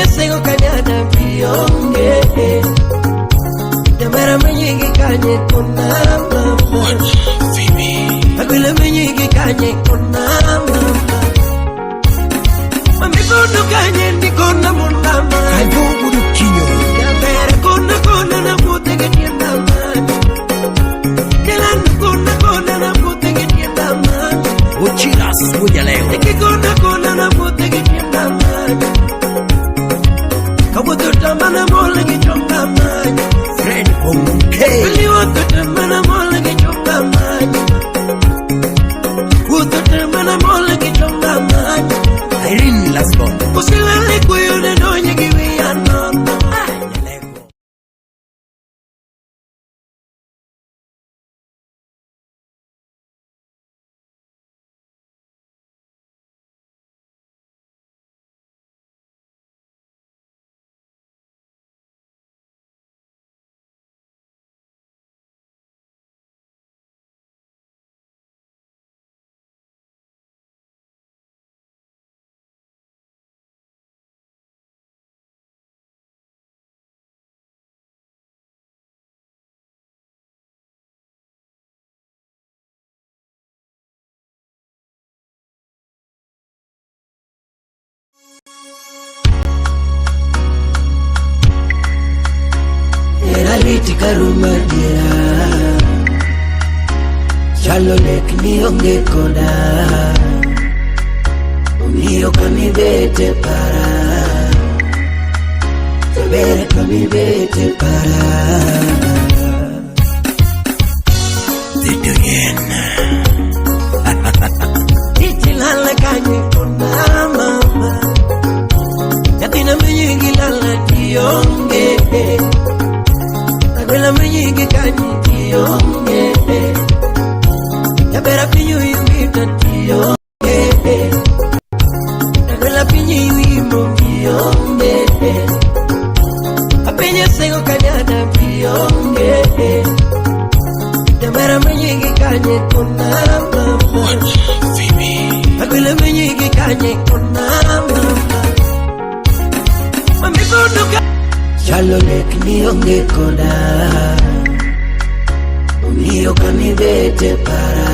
Apenye sego kanyana bionge Yamera menyigi kanye kona mama Agwele menyigi kanye kona mama Mami kono kanye ndi kona mundama Kaibubu dukinyo Yamera kona na mute geni ndama Kelanu kona na mute geni ndama Uchiras kuja leo Eki kona na mute geni ndama Kabutu tamana mole gichonga maji Fred Ponke Wili watu tamana mole gichonga maji Kutu tamana mole gichonga maji Irene Lascon Usilale kuyune donye giwi ya nono Karuma dira Chalo nek ni onge koda Umiyo kami bete para Tebere kami bete para Ziduyena Titi lala kanye kona mama Yatina menyingi lala dionge Agwela menyigi kanyi tiyonge Yabera pinyu yungita tiyonge Agwela pinyu yimo tiyonge Apenye sego kanyana tiyonge Yabera menyigi kanyi kona mama Agwela menyigi kanyi kona mama Mami kono ka Chalo nek ni onge koda Umiyo kami bete para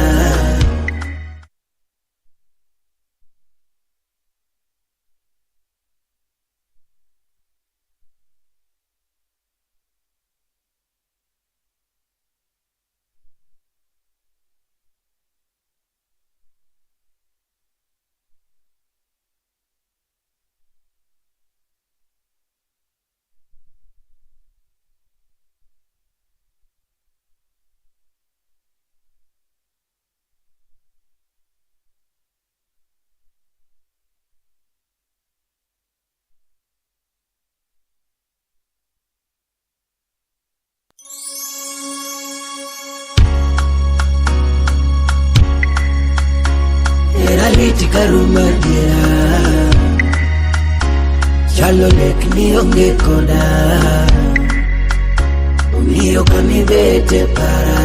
Karuma dira Chalo nek ni onge koda Umiyo kami bete para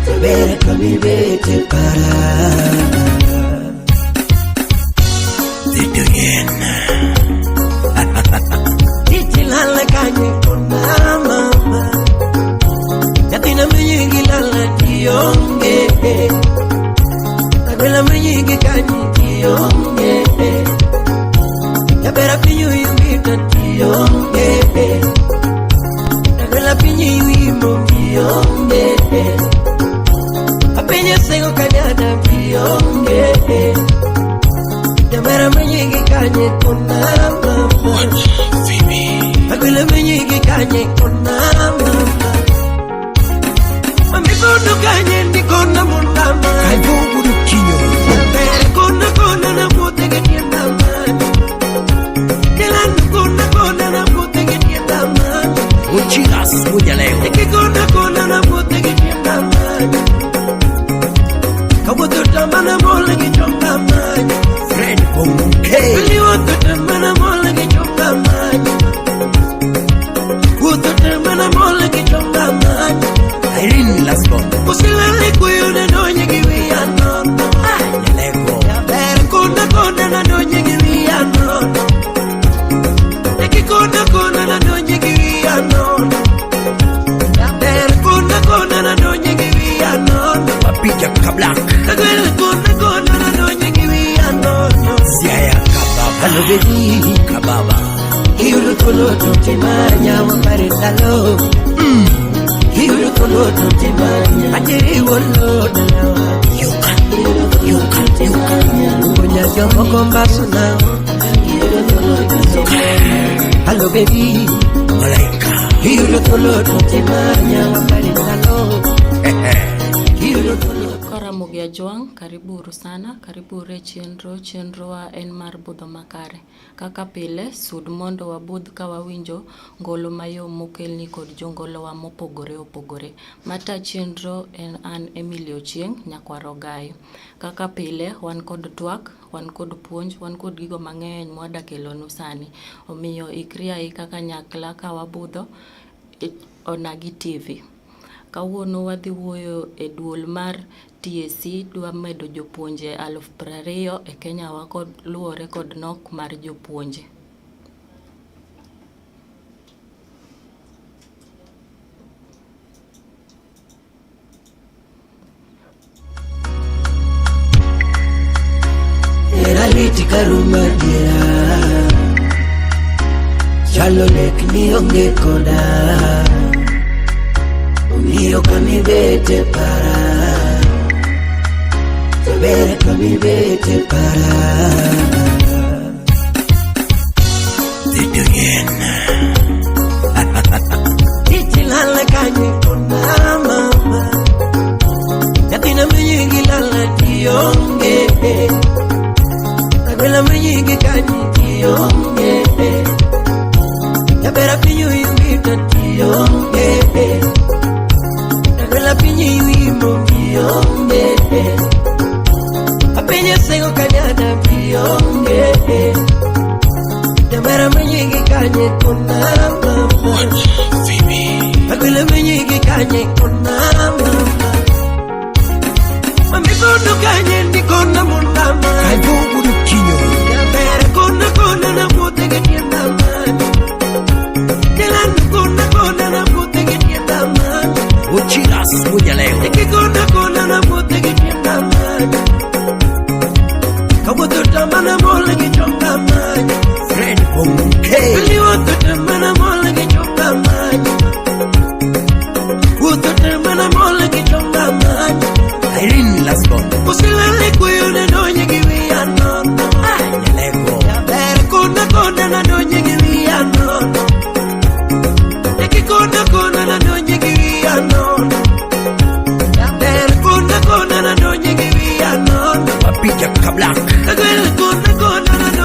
Tebere kami bete para Ziduyena Titi lala kanye kona mama Yatina menyingi lala dionge Agwela menyigi kanyi tiyonge Yabera pinyu yungita tiyonge Agwela pinyu yimo tiyonge Apenye sego kanyana tiyonge Yabera menyigi kanyi kona mama Agwela menyigi kanyi kona mama Mami kono kanye ndi kona mundama Kaibubu dukinyo Yabere kona na mute geni ndama Kelanu kona na mute geni ndama Uchiras kuja leo Eki kona na mute geni ndama Kabutu tamana mole gichonga maji Fred Ponke Wili watu tamana mole gichonga maji Kutu tamana mole gichonga maji Irene Lascon Usilale kuyune donye giwi ya nono Yabere kona na donye giwi ya nono Hello baby, kababa. Hiyo tolo tutimanya waparendalo. Hiyo tolo tutimanya ajiri wolo dalawa. You can. Kunya jomo kombasu now. Hello baby, malaika. Hiyo tolo tutimanya waparendalo. Hiyo tolo Karamogi Ajwang, karibu sana, karibu chenro wa en mar budho makare. Kaka pile, sud mondo wa budh ka wawinjo ngolo mayo mokelni kod jongolo wa mopogore opogore. Mata chenro en an Emily Ochieng, nyakwaro Gayo. Kaka pile, wan kod twak, wan kod puonj, wan kod gigo mang'eny mwada kelonu sani. Omiyo ikria kaka nyakla ka wabudho onagi TV. Kawuono wadhi wuoyo e duol mar TSC dwa medo jopuonje 20,000 e Kenya wa kod luore kod nok mar jopuonje. Era liti karuma dira chalo lek ni onge koda Mio kami bete para Tabere kami bete para Dito yen Titi lala kanye kona mama Yatina menyingi lala tiyonge Nagwela menyingi kanye tiyonge Yabera pinyo yungita tiyonge La piñi wimo bionge Apeña sego cañada bionge Yamera meñigi cañe con mama Aguila meñigi cañe con mama Mami kono cañe ni con la mundama Caño buru chiño Yamera kona na pute que tienda mano Yelando kona na pute que tienda mano Uchiras muñaleo Eki kona na pute que tienda mano Kabuto tamana mole que chonga mano Fred Ponke Kuli woto tamana mole que chonga mano Woto tamana mole que chonga mano Irene Lasbon Usilale kuyo na donye kiwi anono Anyalego Yabere kona na donye kiwi anono Eki kona na donye kiwi anono Yabere kona na donye kiwi anono Wapija kablak